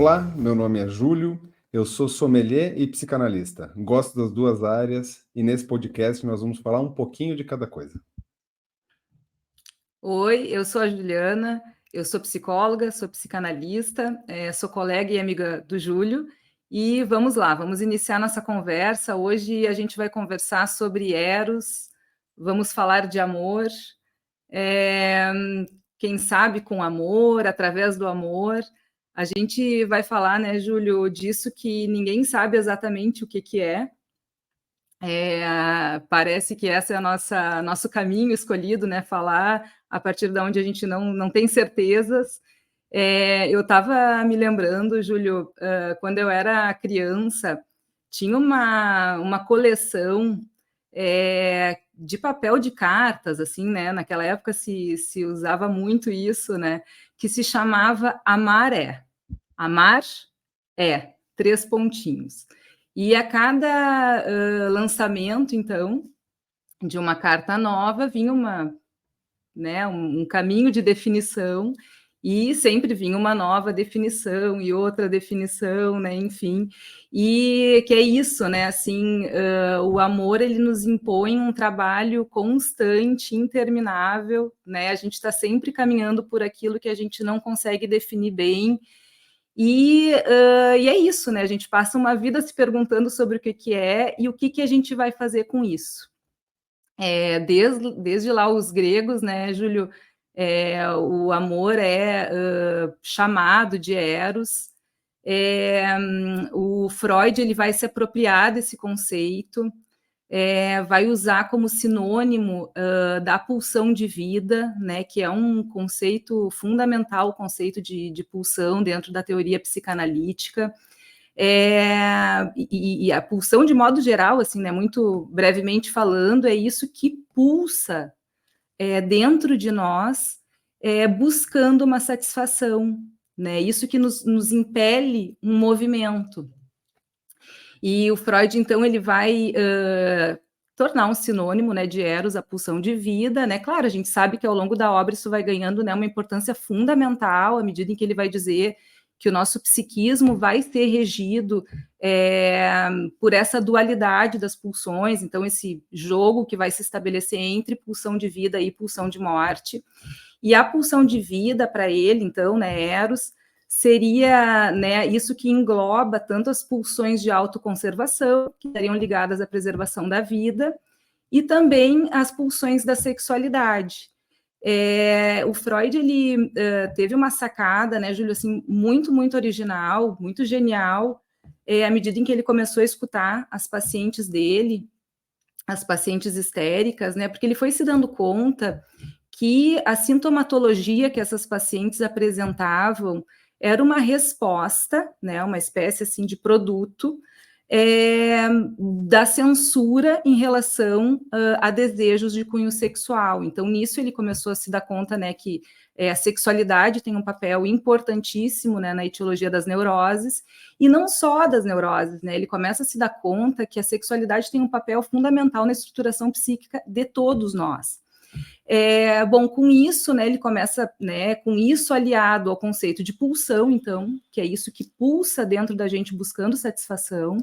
Olá, meu nome é Júlio, eu sou sommelier e psicanalista. Gosto das duas áreas e nesse podcast nós vamos falar um pouquinho de cada coisa. Oi, eu sou a Juliana, eu sou psicóloga, sou psicanalista, sou colega e amiga do Júlio, e vamos lá, vamos iniciar nossa conversa. Hoje a gente vai conversar sobre Eros, vamos falar de amor, é, quem sabe com amor, através do amor. A gente vai falar, né, Júlio, disso que ninguém sabe exatamente o que é. Parece que esse é nosso caminho escolhido, né? Falar a partir de onde a gente não tem certezas. Eu estava me lembrando, Júlio, quando eu era criança, tinha uma coleção de papel de cartas, assim, né? Naquela época se usava muito isso, né? Que se chamava Amar é. Amar é, 3 pontinhos. E a cada lançamento, então, de uma carta nova, vinha um caminho de definição, e sempre vinha uma nova definição e outra definição, né, enfim. E que é isso, né, assim, o amor, ele nos impõe um trabalho constante, interminável, né, a gente está sempre caminhando por aquilo que a gente não consegue definir bem, e é isso, né? A gente passa uma vida se perguntando sobre o que é e o que a gente vai fazer com isso. Desde lá os gregos, né, Júlio, o amor é chamado de Eros. O Freud ele vai se apropriar desse conceito, vai usar como sinônimo da pulsão de vida, né, que é um conceito fundamental, o conceito de pulsão dentro da teoria psicanalítica. E a pulsão, de modo geral, assim, né, muito brevemente falando, é isso que pulsa dentro de nós, buscando uma satisfação, né, isso que nos impele um movimento. E o Freud, então, ele vai tornar um sinônimo, né, de Eros, a pulsão de vida, né? Claro, a gente sabe que ao longo da obra isso vai ganhando, né, uma importância fundamental à medida em que ele vai dizer que o nosso psiquismo vai ser regido por essa dualidade das pulsões, então esse jogo que vai se estabelecer entre pulsão de vida e pulsão de morte. E a pulsão de vida para ele, então, né, Eros, seria, né, isso que engloba tanto as pulsões de autoconservação, que estariam ligadas à preservação da vida, e também as pulsões da sexualidade. O Freud ele teve uma sacada, né, Júlio, assim, muito original, muito genial, à medida em que ele começou a escutar as pacientes dele, as pacientes histéricas, né, porque ele foi se dando conta que a sintomatologia que essas pacientes apresentavam era uma resposta, né, uma espécie assim de produto da censura em relação a desejos de cunho sexual. Então, nisso ele começou a se dar conta, né, que a sexualidade tem um papel importantíssimo, né, na etiologia das neuroses, e não só das neuroses, né, ele começa a se dar conta que a sexualidade tem um papel fundamental na estruturação psíquica de todos nós. Bom, com isso, né, ele começa, né, com isso aliado ao conceito de pulsão, então, que é isso que pulsa dentro da gente buscando satisfação,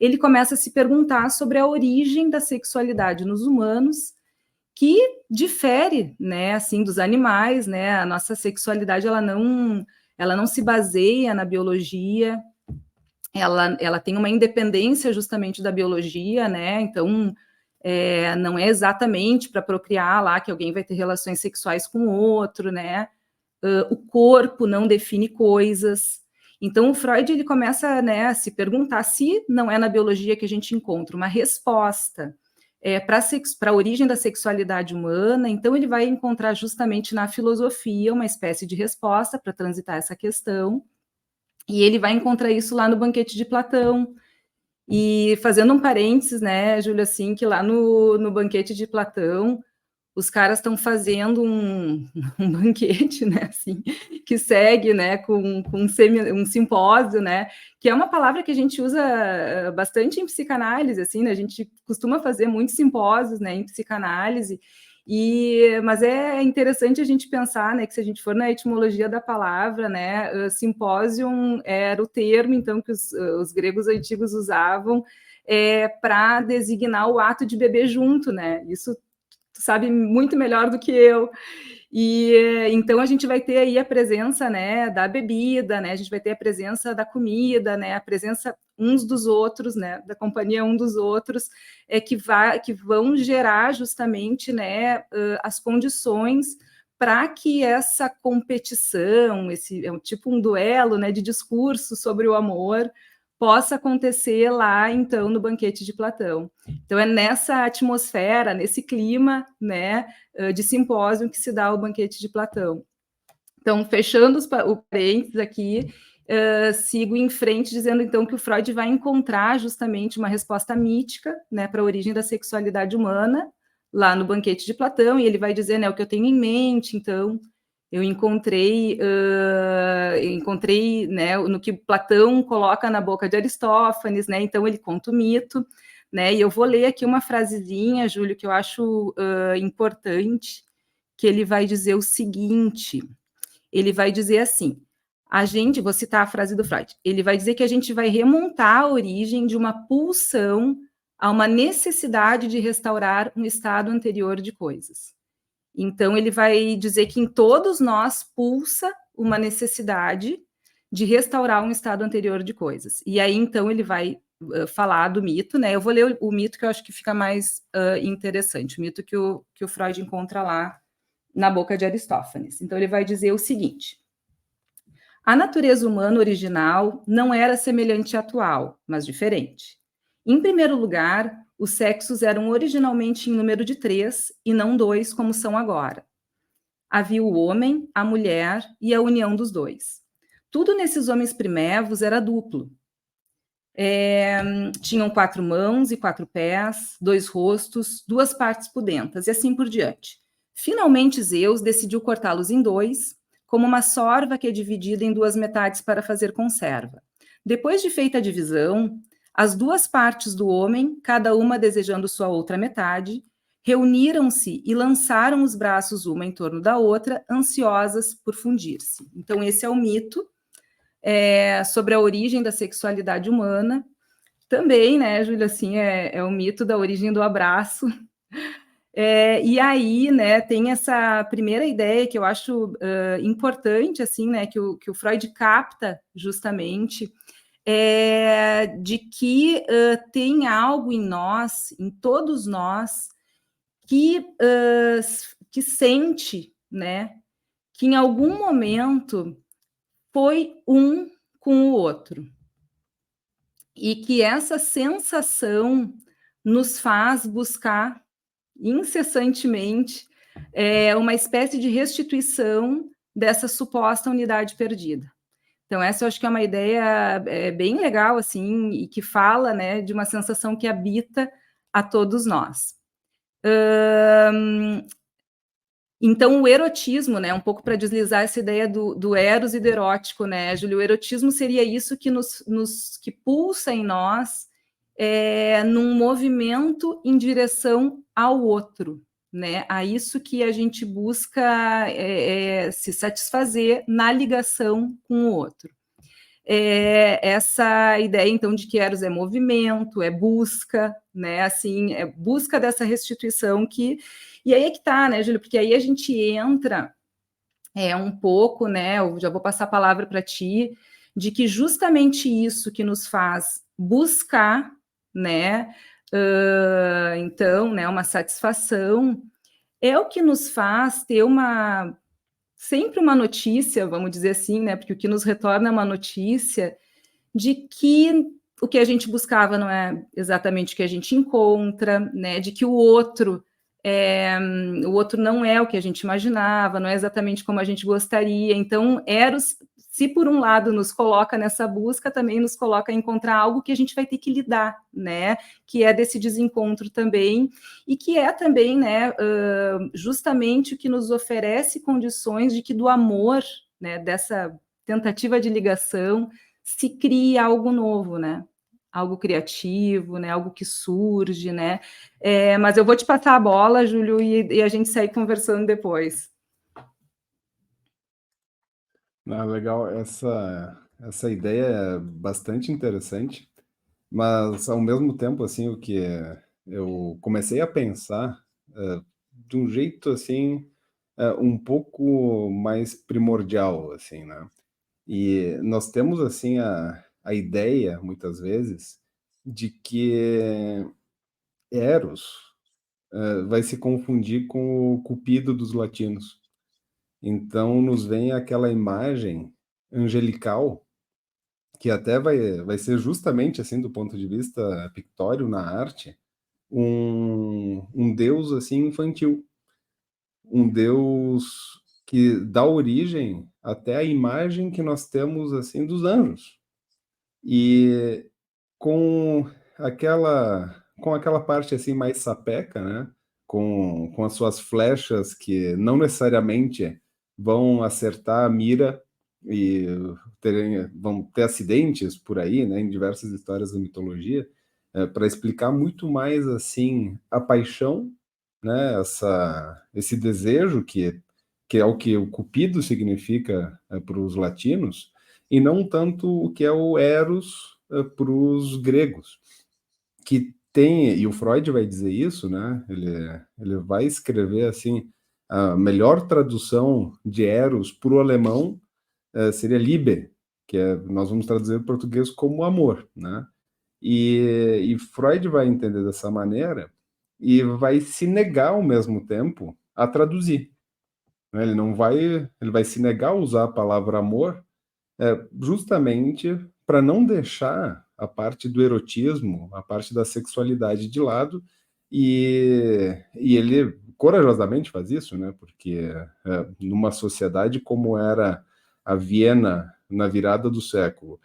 ele começa a se perguntar sobre a origem da sexualidade nos humanos, que difere, né, assim, dos animais, né, a nossa sexualidade, ela não se baseia na biologia, ela tem uma independência justamente da biologia, né, então não é exatamente para procriar lá que alguém vai ter relações sexuais com o outro, né? O corpo não define coisas. Então, o Freud ele começa, né, a se perguntar se não é na biologia que a gente encontra uma resposta para a origem da sexualidade humana. Então, ele vai encontrar justamente na filosofia uma espécie de resposta para transitar essa questão. E ele vai encontrar isso lá no Banquete de Platão. E fazendo um parênteses, né, Júlia, assim, que lá no Banquete de Platão, os caras estão fazendo um banquete, né, assim, que segue, né, com um simpósio, né, que é uma palavra que a gente usa bastante em psicanálise, assim, né, a gente costuma fazer muitos simpósios, né, em psicanálise, Mas é interessante a gente pensar, né, que se a gente for na etimologia da palavra, né, simpósium era o termo, então, que os gregos antigos usavam para designar o ato de beber junto, né? Isso tu sabe muito melhor do que eu. Então a gente vai ter aí a presença, né, da bebida, né, a gente vai ter a presença da comida, né, a presença uns dos outros, né, da companhia um dos outros, que vão gerar justamente, né, as condições para que essa competição, esse tipo um duelo, né, de discurso sobre o amor, possa acontecer lá, então, no banquete de Platão. Então, é nessa atmosfera, nesse clima, né, de simpósio que se dá o banquete de Platão. Então, fechando o parênteses aqui, sigo em frente dizendo, então, que o Freud vai encontrar justamente uma resposta mítica, né, para a origem da sexualidade humana, lá no banquete de Platão, e ele vai dizer, né, o que eu tenho em mente, então, eu encontrei, né, no que Platão coloca na boca de Aristófanes, né, então ele conta o mito, né, e eu vou ler aqui uma frasezinha, Júlio, que eu acho importante, que ele vai dizer o seguinte, ele vai dizer assim, vou citar a frase do Freud, ele vai dizer que a gente vai remontar a origem de uma pulsão a uma necessidade de restaurar um estado anterior de coisas. Então, ele vai dizer que em todos nós pulsa uma necessidade de restaurar um estado anterior de coisas. E aí, então, ele vai falar do mito, né? Eu vou ler o mito que eu acho que fica mais interessante, o mito que o Freud encontra lá na boca de Aristófanes. Então, ele vai dizer o seguinte: a natureza humana original não era semelhante à atual, mas diferente. Em primeiro lugar, os sexos eram originalmente em número de 3 e não 2, como são agora. Havia o homem, a mulher e a união dos dois. Tudo nesses homens primevos era duplo. Tinham 4 mãos e 4 pés, 2 rostos, 2 partes pudentas e assim por diante. Finalmente, Zeus decidiu cortá-los em 2, como uma sorva que é dividida em 2 metades para fazer conserva. Depois de feita a divisão, as 2 partes do homem, cada uma desejando sua outra metade, reuniram-se e lançaram os braços uma em torno da outra, ansiosas por fundir-se. Então, esse é o mito sobre a origem da sexualidade humana. Também, né, Júlia, assim, é o mito da origem do abraço. E aí, né, tem essa primeira ideia que eu acho importante, assim, né, que o Freud capta justamente, de que tem algo em nós, em todos nós, que sente, né, que em algum momento foi um com o outro. E que essa sensação nos faz buscar incessantemente uma espécie de restituição dessa suposta unidade perdida. Então, essa eu acho que é uma ideia bem legal, assim, e que fala, né, de uma sensação que habita a todos nós. Então, o erotismo, né, um pouco para deslizar essa ideia do eros e do erótico, né, Júlio? O erotismo seria isso que que pulsa em nós num movimento em direção ao outro, né? A isso que a gente busca se satisfazer na ligação com o outro. Essa ideia, então, de que eros é movimento, é busca, né? Assim, é busca dessa restituição que... E aí é que tá, né, Júlio? Porque aí a gente entra um pouco, né? Eu já vou passar a palavra para ti, de que justamente isso que nos faz buscar, né? Então, né, uma satisfação é o que nos faz ter sempre uma notícia, vamos dizer assim, né? Porque o que nos retorna é uma notícia de que o que a gente buscava não é exatamente o que a gente encontra, né? De que o outro não é o que a gente imaginava, não é exatamente como a gente gostaria. Então, Eros, se por um lado nos coloca nessa busca, também nos coloca a encontrar algo que a gente vai ter que lidar, né? Que é desse desencontro também, e que é também, né, justamente o que nos oferece condições de que do amor, né, dessa tentativa de ligação, se cria algo novo, né? algo criativo, né? Algo que surge, né? Mas eu vou te passar a bola, Júlio, e a gente segue conversando depois. Legal, essa ideia é bastante interessante, mas ao mesmo tempo, assim, o que eu comecei a pensar de um jeito, assim, um pouco mais primordial, assim, né? E nós temos, assim, a ideia, muitas vezes, de que Eros vai se confundir com o Cupido dos latinos. Então, nos vem aquela imagem angelical, que até vai ser justamente, assim, do ponto de vista pictório na arte, um deus, assim, infantil. Um deus que dá origem até à imagem que nós temos, assim, dos anjos. E com aquela parte, assim, mais sapeca, né, com as suas flechas que não necessariamente vão acertar a mira e vão ter acidentes por aí, né, em diversas histórias da mitologia, para explicar muito mais, assim, a paixão, né, esse desejo que é o que o Cupido significa para os latinos, e não tanto o que é o Eros para os gregos, que tem, e o Freud vai dizer isso, né? Ele vai escrever assim, a melhor tradução de Eros para o alemão seria Liebe, que nós vamos traduzir em português como amor, né? E Freud vai entender dessa maneira e vai se negar ao mesmo tempo a traduzir, né? Ele vai se negar a usar a palavra amor justamente para não deixar a parte do erotismo, a parte da sexualidade de lado, e ele corajosamente faz isso, né? Porque numa sociedade como era a Viena na virada do século,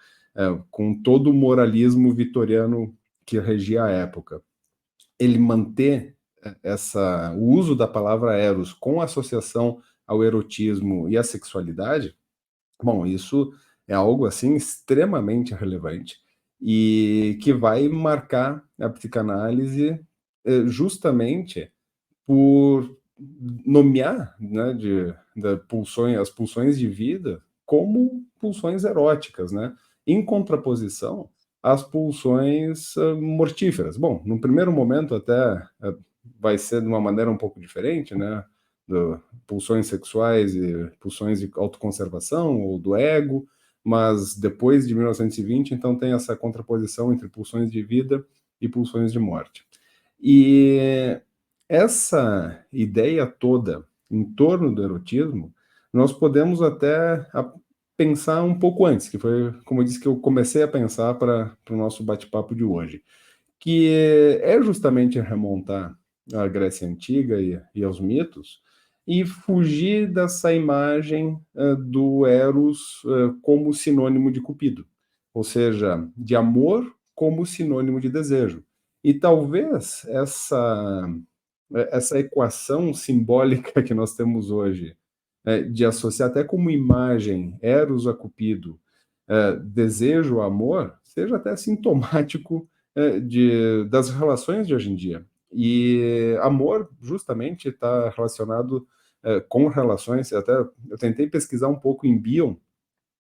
com todo o moralismo vitoriano que regia a época, ele manter o uso da palavra eros com associação ao erotismo e à sexualidade. Bom, isso é algo assim extremamente relevante e que vai marcar a psicanálise justamente por nomear, né, as pulsões de vida como pulsões eróticas, né, em contraposição às pulsões mortíferas. Bom, no primeiro momento até vai ser de uma maneira um pouco diferente, né, pulsões sexuais e pulsões de autoconservação ou do ego, mas depois de 1920, então tem essa contraposição entre pulsões de vida e pulsões de morte. E essa ideia toda em torno do erotismo, nós podemos até pensar um pouco antes, que foi, como eu disse, que eu comecei a pensar para o nosso bate-papo de hoje, que é justamente remontar à Grécia Antiga e aos mitos, e fugir dessa imagem do Eros como sinônimo de Cupido, ou seja, de amor como sinônimo de desejo. E talvez essa equação simbólica que nós temos hoje, de associar até como imagem Eros a Cupido, desejo a amor, seja até sintomático das relações de hoje em dia. E amor, justamente, está relacionado com relações. Eu tentei pesquisar um pouco em Bion,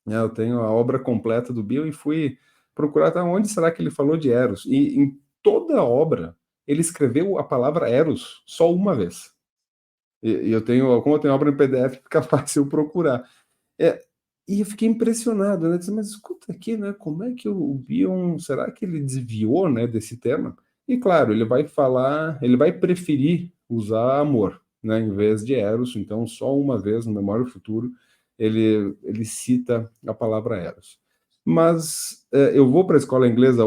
né, eu tenho a obra completa do Bion e fui procurar onde será que ele falou de Eros. E em toda a obra, ele escreveu a palavra Eros só uma vez. E como eu tenho obra em PDF, fica fácil procurar. É, e eu fiquei impressionado, né? Disse, mas escuta aqui, né? Como é que o Bion, será que ele desviou, né, desse tema? E claro, ele vai preferir usar amor, né, em vez de Eros. Então, só uma vez no Memória do Futuro ele cita a palavra Eros. Mas eu vou para a escola inglesa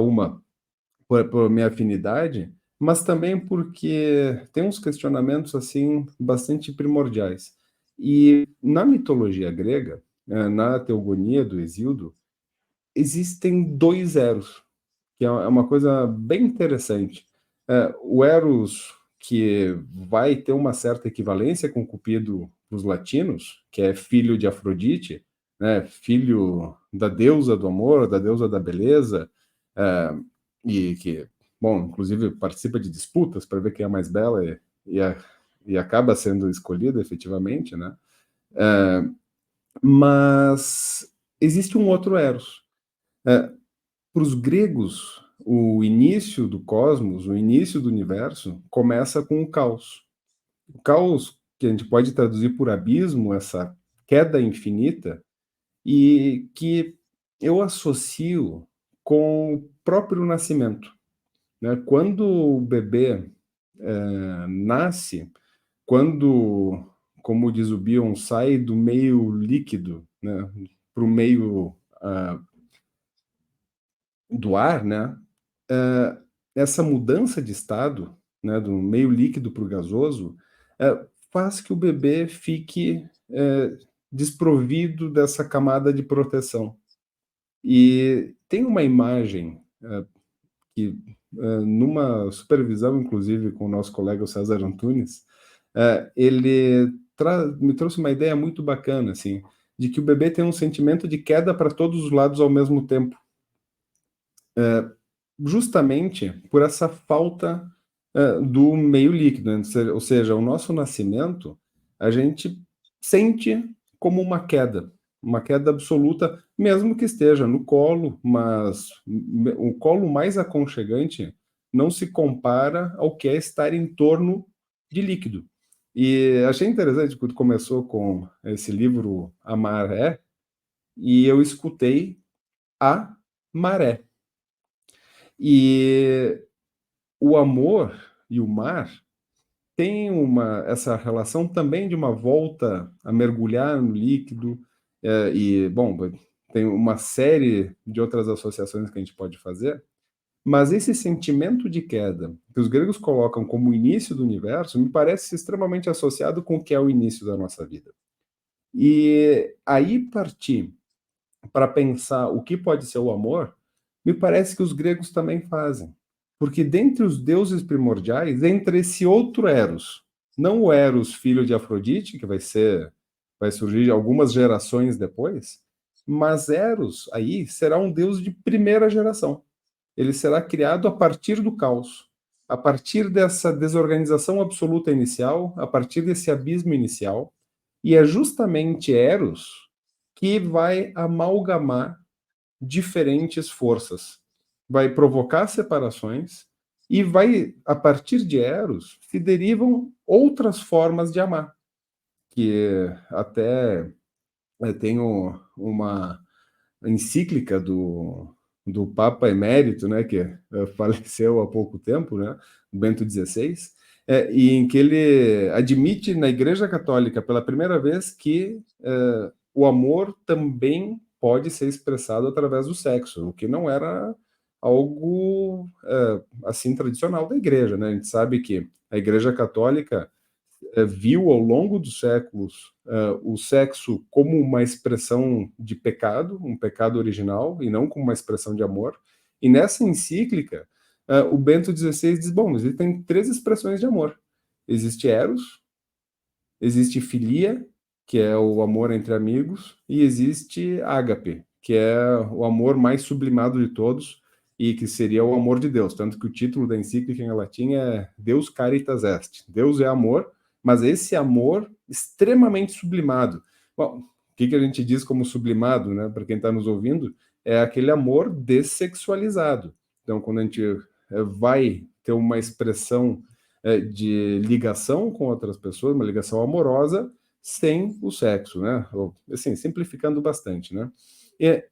por minha afinidade, mas também porque tem uns questionamentos assim bastante primordiais. E na mitologia grega, na Teogonia do Hesíodo, existem dois Eros, que é uma coisa bem interessante. O Eros, que vai ter uma certa equivalência com Cupido para os latinos, que é filho de Afrodite, né, filho da deusa do amor, da deusa da beleza, e que, bom, inclusive participa de disputas para ver quem é a mais bela e acaba sendo escolhida efetivamente, né? Mas existe um outro Eros. Para os gregos, o início do cosmos, o início do universo, começa com o caos. O caos, que a gente pode traduzir por abismo, essa queda infinita, e que eu associo com o próprio nascimento, né? Quando o bebê nasce, quando, como diz o Bion, sai do meio líquido, né, para o meio do ar, né, essa mudança de estado, né, do meio líquido para o gasoso, faz que o bebê fique desprovido dessa camada de proteção. E tem uma imagem que, numa supervisão, inclusive, com o nosso colega o César Antunes, ele me trouxe uma ideia muito bacana, assim, de que o bebê tem um sentimento de queda para todos os lados ao mesmo tempo, justamente por essa falta do meio líquido, né? Ou seja, o nosso nascimento, a gente sente como uma queda absoluta, mesmo que esteja no colo, mas o colo mais aconchegante não se compara ao que é estar em torno de líquido. E achei interessante quando começou com esse livro A Maré, e eu escutei a maré. E o amor e o mar têm essa relação também de uma volta a mergulhar no líquido, e, bom, tem uma série de outras associações que a gente pode fazer, mas esse sentimento de queda, que os gregos colocam como o início do universo, me parece extremamente associado com o que é o início da nossa vida. E aí partir para pensar o que pode ser o amor, me parece que os gregos também fazem. Porque dentre os deuses primordiais, entre esse outro Eros, não o Eros filho de Afrodite, que vai surgir algumas gerações depois, mas Eros aí será um deus de primeira geração. Ele será criado a partir do caos, a partir dessa desorganização absoluta inicial, a partir desse abismo inicial, e é justamente Eros que vai amalgamar diferentes forças, vai provocar separações e vai, a partir de Eros, se derivam outras formas de amar, que até tenho uma encíclica do Papa Emérito, né, que faleceu há pouco tempo, né, Bento XVI, e em que ele admite na Igreja Católica pela primeira vez que o amor também pode ser expressado através do sexo, o que não era algo assim tradicional da Igreja, né? A gente sabe que a Igreja Católica viu ao longo dos séculos o sexo como uma expressão de pecado, um pecado original, e não como uma expressão de amor. E nessa encíclica, o Bento XVI diz: bom, existem três expressões de amor. Existe eros, existe filia, que é o amor entre amigos, e existe ágape, que é o amor mais sublimado de todos, e que seria o amor de Deus. Tanto que o título da encíclica em latim é Deus Caritas Est. Deus é amor, mas esse amor extremamente sublimado. Bom, o que a gente diz como sublimado, né, para quem está nos ouvindo, é aquele amor dessexualizado. Então, quando a gente vai ter uma expressão de ligação com outras pessoas, uma ligação amorosa, sem o sexo, né? Ou, assim, simplificando bastante, né?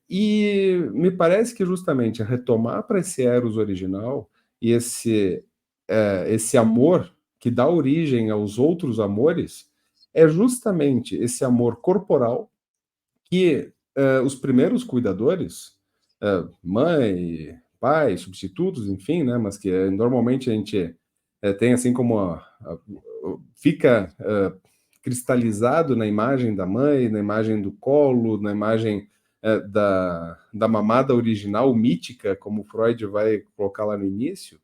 E me parece que justamente retomar para esse Eros original e esse amor que dá origem aos outros amores é justamente esse amor corporal que os primeiros cuidadores, mãe, pai, substitutos, enfim, né? Mas que normalmente a gente tem assim como fica cristalizado na imagem da mãe, na imagem do colo, na imagem da mamada original, mítica, como Freud vai colocar lá no início,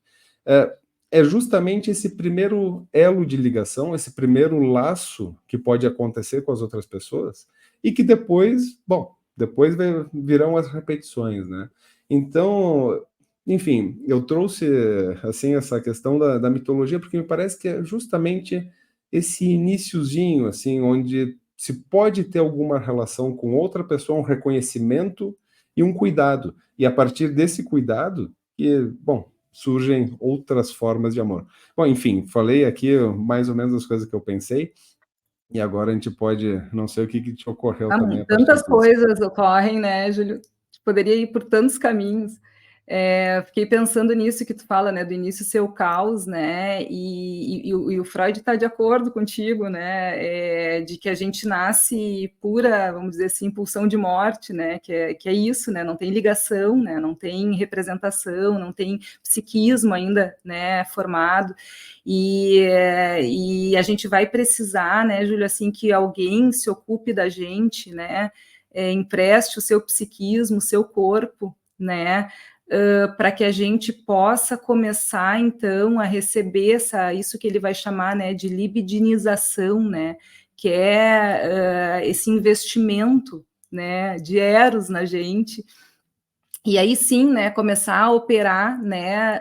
é justamente esse primeiro elo de ligação, esse primeiro laço que pode acontecer com as outras pessoas, e que depois, bom, depois virão as repetições, né? Então, enfim, eu trouxe, assim, essa questão da mitologia, porque me parece que é justamente esse iniciozinho, assim, onde se pode ter alguma relação com outra pessoa, um reconhecimento e um cuidado. E a partir desse cuidado, que, bom, surgem outras formas de amor. Bom, enfim, falei aqui mais ou menos as coisas que eu pensei, e agora a gente pode, não sei o que te ocorreu também a partir Tantas disso. coisas ocorrem, né, Júlio? Poderia ir por tantos caminhos. Fiquei pensando nisso que tu fala, né, do início ser o caos, né, e o Freud está de acordo contigo, né, de que a gente nasce pura, vamos dizer assim, pulsão de morte, né, que é isso, né, não tem ligação, né, não tem representação, não tem psiquismo ainda, né, formado, e a gente vai precisar, né, Júlio, assim, que alguém se ocupe da gente, né, empreste o seu psiquismo, o seu corpo, né, para que a gente possa começar, então, a receber isso que ele vai chamar, né, de libidinização, né, que é esse investimento, né, de eros na gente, e aí sim, né, começar a operar, né,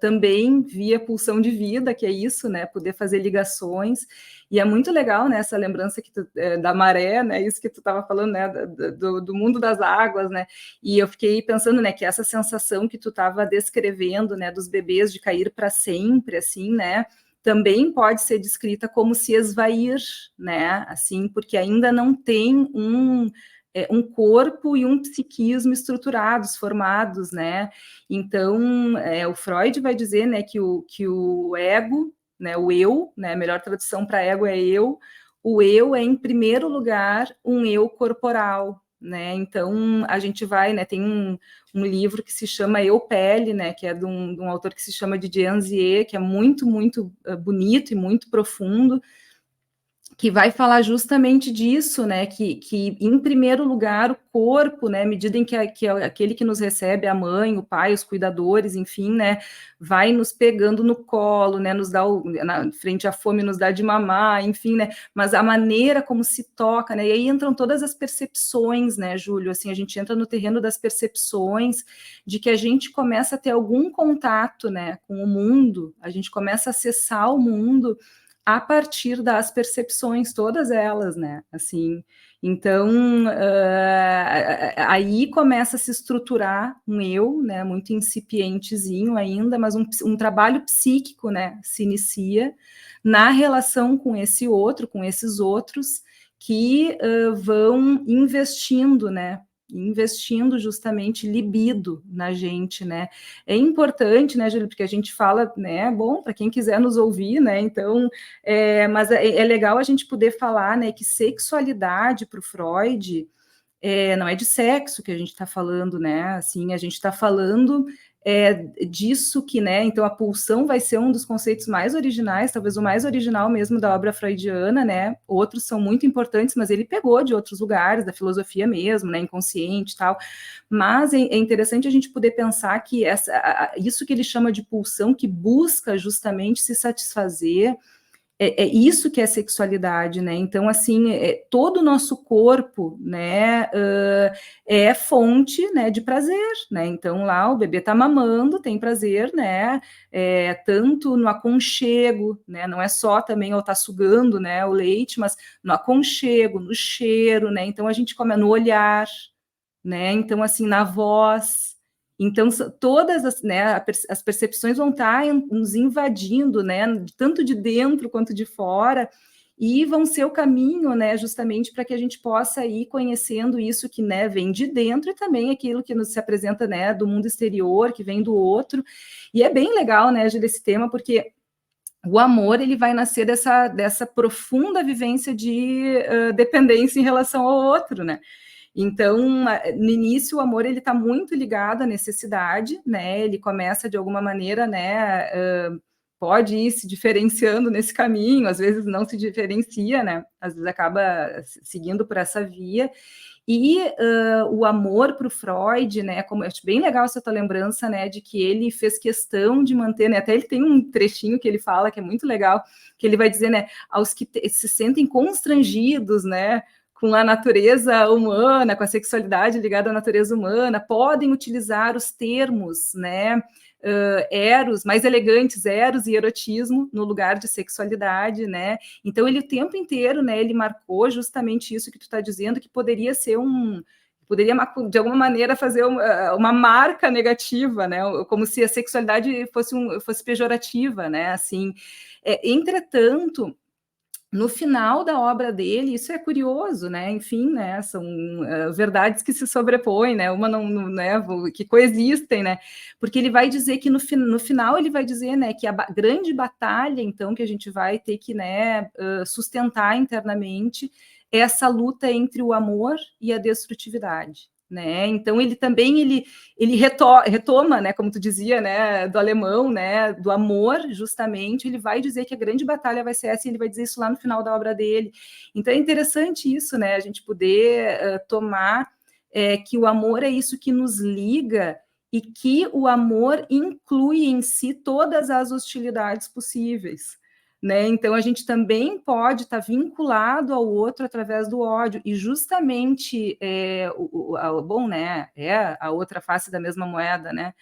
também via pulsão de vida, que é isso, né, poder fazer ligações, e é muito legal, né, essa lembrança que da maré, né, isso que tu estava falando, né, do mundo das águas, né, e eu fiquei pensando, né, que essa sensação que tu estava descrevendo, né, dos bebês de cair para sempre, assim, né, também pode ser descrita como se esvair, né, assim, porque ainda não tem um corpo e um psiquismo estruturados, formados, né? Então, o Freud vai dizer, né, que o ego, né, o eu, né, a melhor tradução para ego é eu, o eu é, em primeiro lugar, um eu corporal, né? Então, a gente vai, né, tem um livro que se chama Eu Pele, né, que é de um autor que se chama Didier Anzier, que é muito, muito bonito e muito profundo, que vai falar justamente disso, né, que em primeiro lugar o corpo, né, à medida em que aquele que nos recebe, a mãe, o pai, os cuidadores, enfim, né, vai nos pegando no colo, né, nos dá, na frente à fome, nos dá de mamar, enfim, né, mas a maneira como se toca, né, e aí entram todas as percepções, né, Júlio, assim, a gente entra no terreno das percepções, de que a gente começa a ter algum contato, né, com o mundo, a gente começa a acessar o mundo a partir das percepções, todas elas, né? Assim, então aí começa a se estruturar um eu, né? Muito incipientezinho ainda, mas um trabalho psíquico, né? Se inicia na relação com esse outro, com esses outros que vão investindo, né? Investindo justamente libido na gente, né? É importante, né, Júlio, porque a gente fala, né, bom, para quem quiser nos ouvir, né, então, mas é legal a gente poder falar, né, que sexualidade para o Freud não é de sexo que a gente está falando, né, assim, a gente está falando disso que, né, então a pulsão vai ser um dos conceitos mais originais, talvez o mais original mesmo da obra freudiana, né, outros são muito importantes, mas ele pegou de outros lugares, da filosofia mesmo, né, inconsciente e tal, mas é interessante a gente poder pensar que isso que ele chama de pulsão, que busca justamente se satisfazer, isso que é sexualidade, né? Então, assim, todo o nosso corpo, né, é fonte, né, de prazer, né? Então, lá o bebê tá mamando, tem prazer, né? Tanto no aconchego, né? Não é só também ao tá sugando, né, o leite, mas no aconchego, no cheiro, né? Então, a gente come no olhar, né? Então, assim, na voz. Então, todas as, né, as percepções vão estar nos invadindo, né? Tanto de dentro quanto de fora, e vão ser o caminho, né, justamente para que a gente possa ir conhecendo isso que, né, vem de dentro e também aquilo que nos se apresenta, né, do mundo exterior, que vem do outro. E é bem legal, né, Gil, esse tema, porque o amor ele vai nascer dessa profunda vivência de dependência em relação ao outro, né? Então, no início, o amor ele está muito ligado à necessidade, né? Ele começa de alguma maneira, né? Pode ir se diferenciando nesse caminho, às vezes não se diferencia, né? Às vezes acaba seguindo por essa via. E o amor para o Freud, né? Como eu acho bem legal essa tua lembrança, né? De que ele fez questão de manter, né? Até ele tem um trechinho que ele fala que é muito legal, que ele vai dizer, né? Aos que se sentem constrangidos, né? com a natureza humana, com a sexualidade ligada à natureza humana, podem utilizar os termos, né, eros, mais elegantes, eros e erotismo, no lugar de sexualidade, né? Então, ele o tempo inteiro, né, ele marcou justamente isso que tu está dizendo, que poderia ser poderia, de alguma maneira, fazer uma marca negativa, né? Como se a sexualidade fosse pejorativa, né? Assim, entretanto, no final da obra dele, isso é curioso, né? Enfim, né? São verdades que se sobrepõem, né? Uma não, né? Que coexistem, né? Porque ele vai dizer que no final ele vai dizer, né? Que a grande batalha, então, que a gente vai ter que, né? Sustentar internamente é essa luta entre o amor e a destrutividade. Né? Então ele também ele retoma, né, como tu dizia, né, do alemão, né, do amor, justamente, ele vai dizer que a grande batalha vai ser essa, e ele vai dizer isso lá no final da obra dele. Então é interessante isso, né, a gente poder tomar que o amor é isso que nos liga e que o amor inclui em si todas as hostilidades possíveis. Né? Então, a gente também pode estar vinculado ao outro através do ódio, e justamente, bom, né, é a outra face da mesma moeda, né,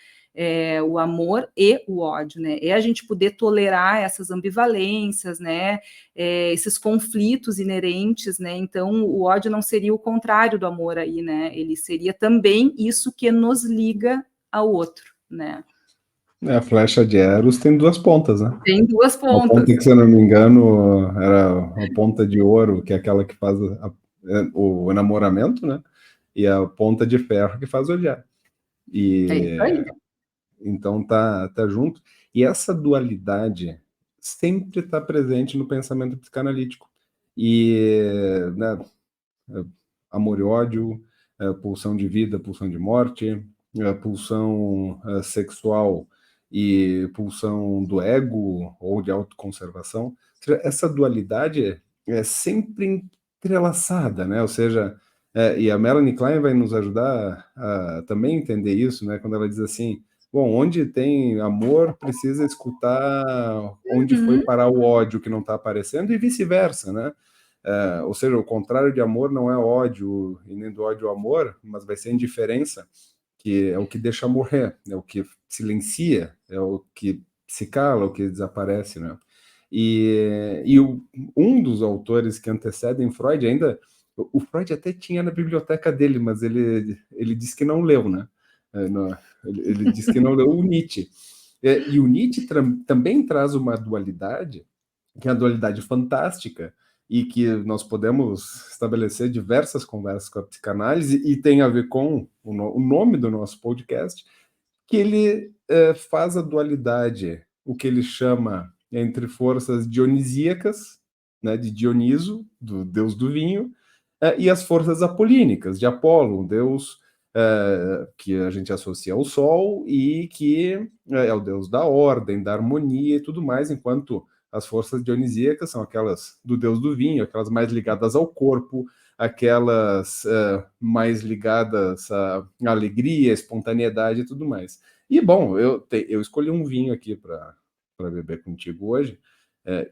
o amor e o ódio, né, é a gente poder tolerar essas ambivalências, né, esses conflitos inerentes, né, então o ódio não seria o contrário do amor aí, né, ele seria também isso que nos liga ao outro, né. A flecha de Eros tem duas pontas, né? Tem duas Uma pontas. ponta que, se eu não me engano, era uma ponta de ouro, que é aquela que faz o enamoramento, né? E a ponta de ferro que faz odiar. É E isso aí. então tá junto. E essa dualidade sempre está presente no pensamento psicanalítico. E, né, amor e ódio, pulsão de vida, pulsão de morte, pulsão sexual e pulsão do ego ou de autoconservação. Ou seja, essa dualidade é sempre entrelaçada, né? Ou seja, e a Melanie Klein vai nos ajudar a também entender isso, né? Quando ela diz assim, bom, onde tem amor, precisa escutar onde foi parar o ódio que não está aparecendo, e vice-versa, né? Ou seja, o contrário de amor não é ódio, e nem do ódio ao amor, mas vai ser indiferença, que é o que deixa morrer, é o que silencia, é o que se cala, o que desaparece, né? Um dos autores que antecedem Freud ainda, o Freud até tinha na biblioteca dele, mas ele disse que não leu, né? Ele disse que não leu o Nietzsche. E o Nietzsche também traz uma dualidade, que é a dualidade fantástica, e que nós podemos estabelecer diversas conversas com a psicanálise, e tem a ver com o nome do nosso podcast, que ele faz a dualidade, o que ele chama entre forças dionisíacas, né, de Dioniso, do deus do vinho, e as forças apolínicas, de Apolo, um deus que a gente associa ao Sol e que é o deus da ordem, da harmonia e tudo mais, enquanto as forças dionisíacas são aquelas do deus do vinho, aquelas mais ligadas ao corpo, aquelas mais ligadas à alegria, à espontaneidade e tudo mais. E, bom, eu escolhi um vinho aqui para beber contigo hoje,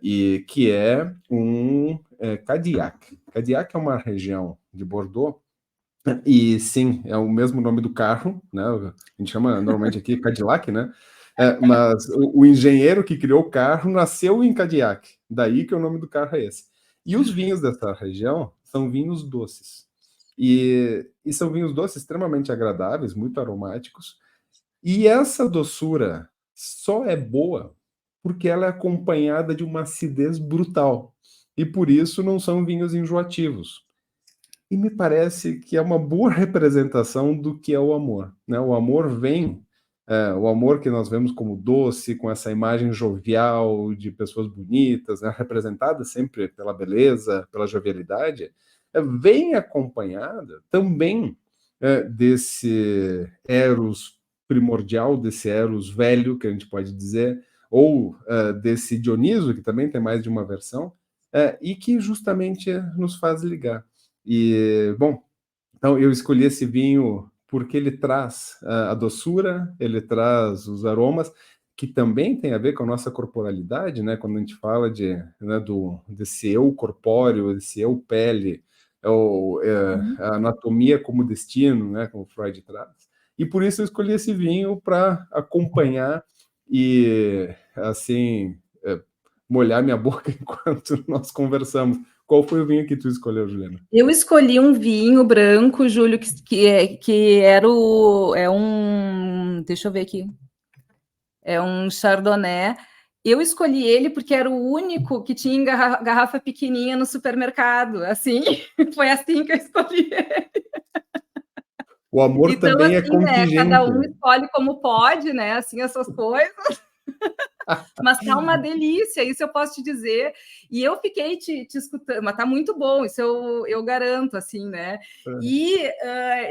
e que é um Cadillac. Cadillac é uma região de Bordeaux, e sim, é o mesmo nome do carro, né? A gente chama normalmente aqui Cadillac, né? Mas o engenheiro que criou o carro nasceu em Cadillac, daí que o nome do carro é esse. E os vinhos dessa região são vinhos doces. E são vinhos doces extremamente agradáveis, muito aromáticos. E essa doçura só é boa porque ela é acompanhada de uma acidez brutal. E por isso não são vinhos enjoativos. E me parece que é uma boa representação do que é o amor, né? O amor vem, o amor que nós vemos como doce, com essa imagem jovial de pessoas bonitas, né? Representada sempre pela beleza, pela jovialidade, vem acompanhada também desse eros primordial, desse eros velho, que a gente pode dizer, ou desse Dioniso, que também tem mais de uma versão, e que justamente nos faz ligar. E, bom, então eu escolhi esse vinho porque ele traz a doçura, ele traz os aromas, que também tem a ver com a nossa corporalidade, né? Quando a gente fala desse eu corpóreo, desse eu pele, a anatomia como destino, né, como Freud traz. E por isso eu escolhi esse vinho para acompanhar e, assim, molhar minha boca enquanto nós conversamos. Qual foi o vinho que tu escolheu, Juliana? Eu escolhi um vinho branco, Júlio, que era deixa eu ver aqui, é um Chardonnay. Eu escolhi ele porque era o único que tinha em garrafa pequenininha no supermercado, assim, foi assim que eu escolhi. O amor Então, também é assim, né, cada contingente. um escolhe como pode, né, assim, essas coisas. Mas tá uma delícia, isso eu posso te dizer. E eu fiquei te escutando, mas tá muito bom, isso eu garanto, assim, né? E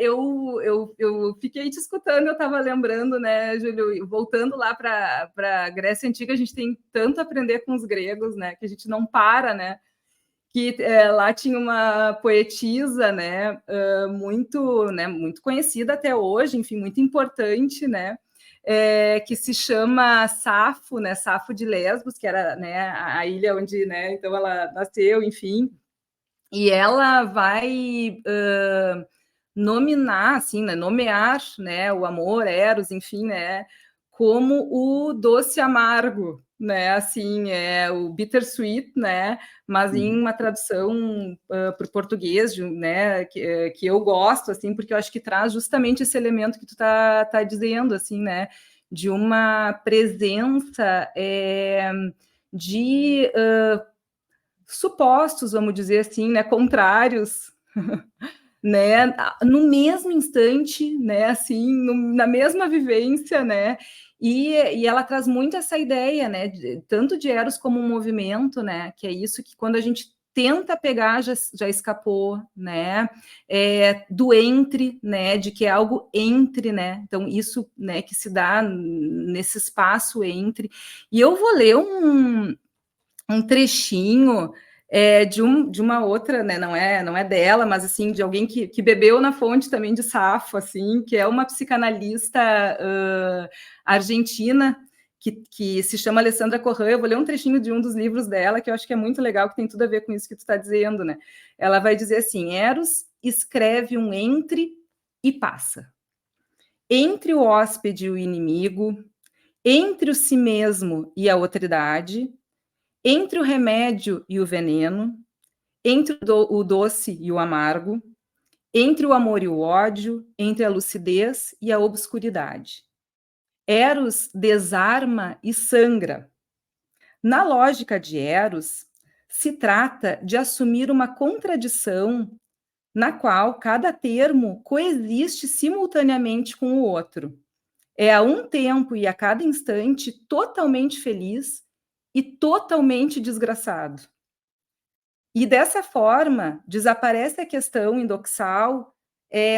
eu fiquei te escutando, eu estava lembrando, né, Júlio, voltando lá para a Grécia Antiga, a gente tem tanto a aprender com os gregos, né, que a gente não para, né? Que lá tinha uma poetisa, né, muito conhecida até hoje, enfim, muito importante, né, que se chama Safo, né, Safo de Lesbos, que era, né, a ilha onde, né, então ela nasceu, enfim, e ela vai nominar, assim, né, nomear, né, o amor, Eros, enfim, né, como o doce amargo, né, assim, é o bittersweet, né, mas em uma tradução para o português, né, que eu gosto, assim, porque eu acho que traz justamente esse elemento que tu tá dizendo, assim, né, de uma presença de supostos, vamos dizer assim, né, contrários, né, no mesmo instante, né, assim, na mesma vivência, né, e ela traz muito essa ideia, né, tanto de Eros como um movimento, né, que é isso que quando a gente tenta pegar já escapou, né, do entre, né, de que é algo entre, né, então isso, né, que se dá nesse espaço entre, e eu vou ler um trechinho de uma outra, né? Não é dela, mas assim, de alguém que bebeu na fonte também de Safo, assim, que é uma psicanalista argentina que se chama Alessandra Corrêa. Eu vou ler um trechinho de um dos livros dela, que eu acho que é muito legal, que tem tudo a ver com isso que tu está dizendo, né? Ela vai dizer assim: Eros escreve um entre e passa. Entre o hóspede e o inimigo, entre o si mesmo e a outridade, entre o remédio e o veneno, entre o doce e o amargo, entre o amor e o ódio, entre a lucidez e a obscuridade. Eros desarma e sangra. Na lógica de Eros, se trata de assumir uma contradição na qual cada termo coexiste simultaneamente com o outro. É a um tempo e a cada instante totalmente feliz e totalmente desgraçado. E dessa forma, desaparece a questão indoxal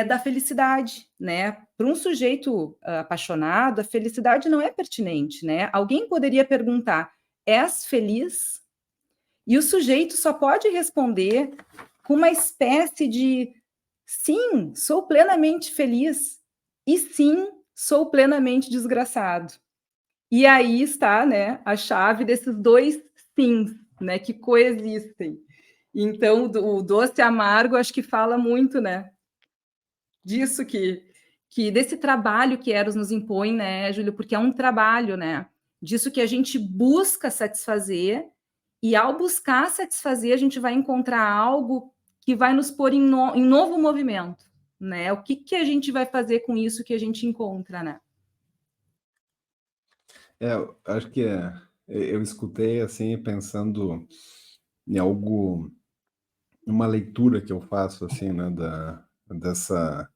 da felicidade, né? Para um sujeito apaixonado, a felicidade não é pertinente, né? Alguém poderia perguntar: és feliz? E o sujeito só pode responder com uma espécie de sim, sou plenamente feliz, e sim, sou plenamente desgraçado. E aí está, né, a chave desses dois sims, né, que coexistem. Então, o doce amargo, acho que fala muito, né, disso que desse trabalho que Eros nos impõe, né, Júlio, porque é um trabalho, né, disso que a gente busca satisfazer, e ao buscar satisfazer, a gente vai encontrar algo que vai nos pôr em novo movimento, né? O que a gente vai fazer com isso que a gente encontra, né? Acho que eu escutei assim pensando em algo, uma leitura que eu faço assim, né, dessa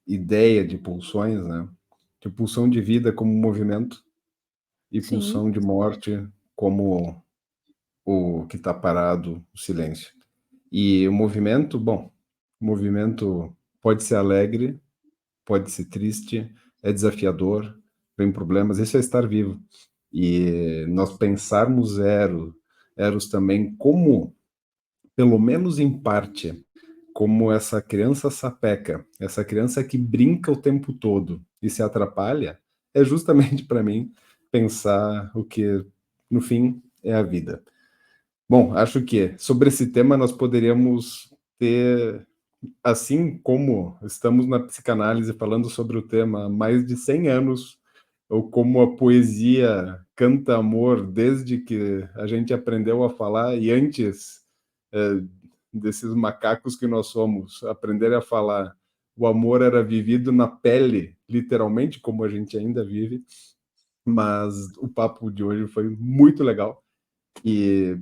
ideia de pulsões, né, de pulsão de vida como movimento e Sim, pulsão de morte como o que está parado, o silêncio. E o movimento, bom, o movimento pode ser alegre, pode ser triste, é desafiador, tem problemas, isso é estar vivo. E nós pensarmos Eros também como, pelo menos em parte, como essa criança sapeca, essa criança que brinca o tempo todo e se atrapalha, é justamente para mim pensar o que, no fim, é a vida. Bom, acho que sobre esse tema nós poderíamos ter, assim como estamos na psicanálise falando sobre o tema há mais de 100 anos, ou como a poesia canta amor desde que a gente aprendeu a falar e antes desses macacos que nós somos, aprender a falar, o amor era vivido na pele, literalmente, como a gente ainda vive, mas o papo de hoje foi muito legal. E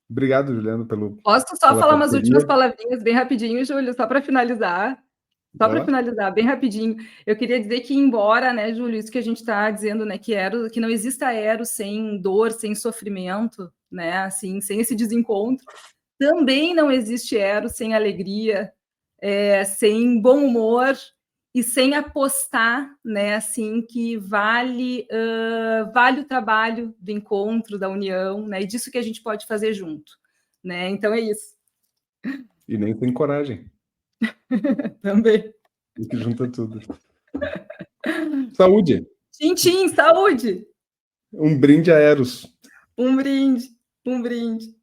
obrigado, Juliano, Posso só pela falar umas últimas parceria. palavrinhas bem rapidinho, Júlio, só para finalizar? Só Vai para lá. finalizar, bem rapidinho, eu queria dizer que, embora, né, Júlio, isso que a gente está dizendo, né, que não exista eros sem dor, sem sofrimento, né, assim, sem esse desencontro, também não existe eros sem alegria, sem bom humor e sem apostar, né, assim, que vale o trabalho do encontro, da união, né, e disso que a gente pode fazer junto, né, então é isso. E nem tem coragem. Também. E que junta tudo. Saúde! Tchim, saúde! Um brinde a Eros. Um brinde, um brinde.